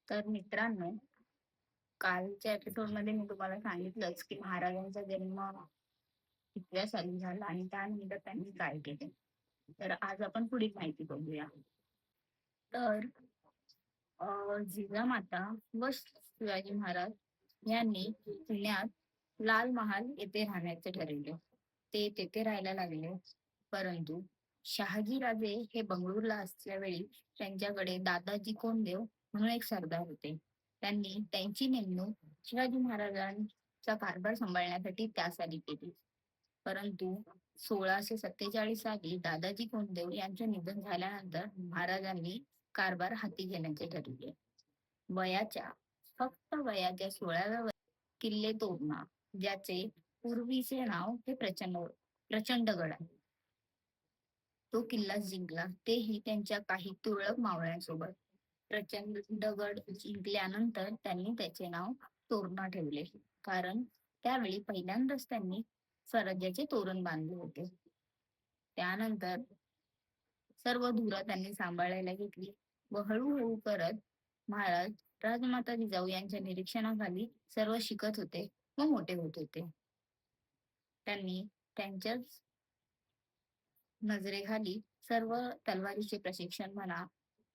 तर मित्रांनो, कालच्या एपिसोडमध्ये मी तुम्हाला सांगितलंच की महाराजांचा जन्म कितव्या साली झाला आणि त्यानंतर त्यांनी काय केले. तर आज आपण पुढील माहिती बघूया. तर जिजामाता व शिवाजी महाराज यांनी पुण्यात लाल महाल येथे राहण्याचे ठरवले. ते तेथे राहायला लागले. परंतु शहाजी राजे हे बंगळूरला असल्यावेळी त्यांच्याकडे दादाजी कोंडदेव म्हणून एक सरदार होते. त्यांनी त्यांची नेमणूक शिवाजी महाराजांचा कारभार सांभाळण्यासाठी त्या साली केली. परंतु 1647 साली दादाजी कोंडदेव यांचे निधन झाल्यानंतर महाराजांनी कारभार हाती घेण्याचे ठरवले. फक्त वयाच्या 16व्या किल्ले तोरणा, ज्याचे पूर्वीचे नाव हे प्रचंडगड आहे, तो किल्ला जिंकला. तेही त्यांच्या काही तुरळक मावळ्यांसोबत. प्रचंडगड जिंकल्यानंतर त्यांनी त्याचे नाव तोरणा ठेवले, कारण त्यावेळी पहिल्यांदाच त्यांनी स्वराज्याचे तोरण बांधले होते. त्यानंतर सर्व धुरा त्यांनी सांभाळायला घेतली व हळूहळू करत महाराज राजमाता जिजाऊ यांच्या निरीक्षणाखाली सर्व शिकत होते व मोठे होत होते. त्यांनी त्यांच्याच नजरेखाली सर्व तलवारीचे प्रशिक्षण म्हणा,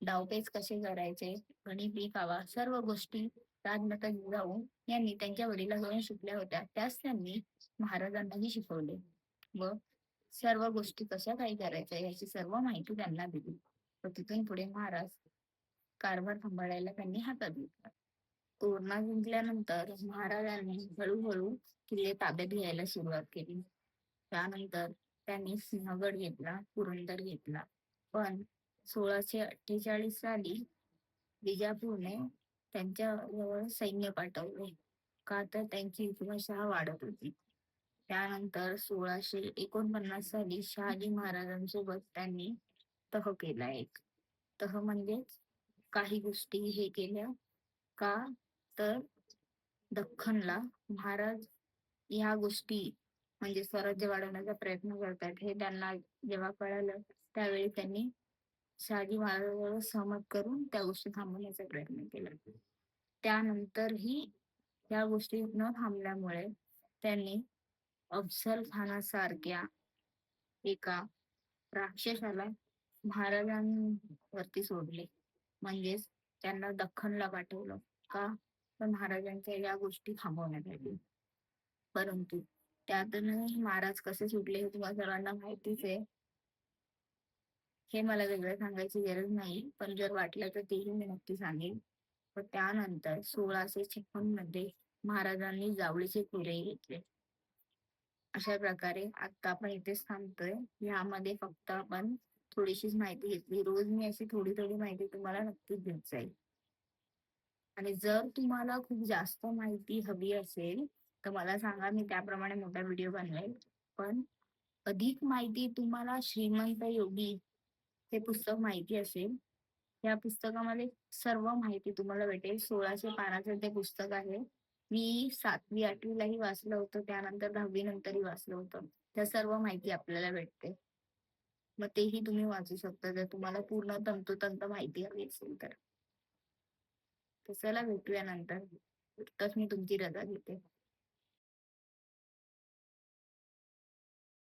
डावपेच कसे करायचे, गणित कावा, सर्व गोष्टी राजमाता जिजाऊ यांनी त्यांच्या वडिलांकडून शिकल्या होत्या. त्याच त्यांनी महाराजांनाही शिकवले व सर्व गोष्टी कशा काही करायच्या याची सर्व माहिती त्यांना दिली. व तिथून पुढे महाराज कारभार सांभाळायला त्यांनी हातात घेतला. तोरणा जिंकल्यानंतर महाराजांनी हळूहळू किल्ले ताब्यात घ्यायला सुरुवात केली. त्यानंतर त्यांनी सिंहगड घेतला, पुरंदर घेतला. पण 1648 साली विजापूरने त्यांच्याजवळ सैन्य पाठवले, का तर त्यांची हुकुमशहा वाढत होती. त्यानंतर 1649 साली शहाजी महाराजांसोबत त्यांनी तह केला. एक तह म्हणजे काही गोष्टी हे केल्या, का तर दख्खनला महाराज ह्या गोष्टी म्हणजे स्वराज्य वाढवण्याचा प्रयत्न करतात हे त्यांना जेव्हा कळालं, त्यावेळी त्यांनी शहाजी महाराजांवर सहमत करून त्या गोष्टी थांबवण्याचा प्रयत्न केला. त्यानंतरही या गोष्टी न थांबल्यामुळे त्यांनी अफझल खानासारख्या एका राक्षसाला महाराजांवरती सोडले, म्हणजेच त्यांना दख्खनला पाठवलं, का तर महाराजांच्या या गोष्टी थांबवण्यासाठी. परंतु त्यातूनही महाराज कसे सुटले हे तुम्हाला सर्वांना माहितीच आहे. हे मला वेगळं सांगायची गरज नाही, पण जर वाटलं तर तेही मी नक्की सांगेन. व त्यानंतर 1656 मध्ये महाराजांनी जावळीचे किल्ले घेतले. अशा प्रकारे आता आपण इथेच थांबतोय. यामध्ये फक्त आपण थोडीशीच माहिती घेतली. रोज मी अशी थोडी थोडी माहिती तुम्हाला नक्कीच देत जाईल. आणि जर तुम्हाला खूप जास्त माहिती हवी असेल तर मला सांगा, मी त्याप्रमाणे मोठा व्हिडिओ बनवेल. पण अधिक माहिती तुम्हाला श्रीमंत योगी हे पुस्तक माहिती असेल, या पुस्तकामध्ये सर्व माहिती तुम्हाला भेटेल. 1600 पानाचं ते पुस्तक आहे. मी 7वी 8वीलाही वाचलं होतं, त्यानंतर 10वी नंतरही वाचलं होतं. त्या सर्व माहिती आपल्याला भेटते. मग तेही तुम्ही वाचू शकता जर तुम्हाला पूर्ण तंतोतंत माहिती हवी असेल तर. चला भेटूया नंतर. इतकंच मी तुमची रजा घेते.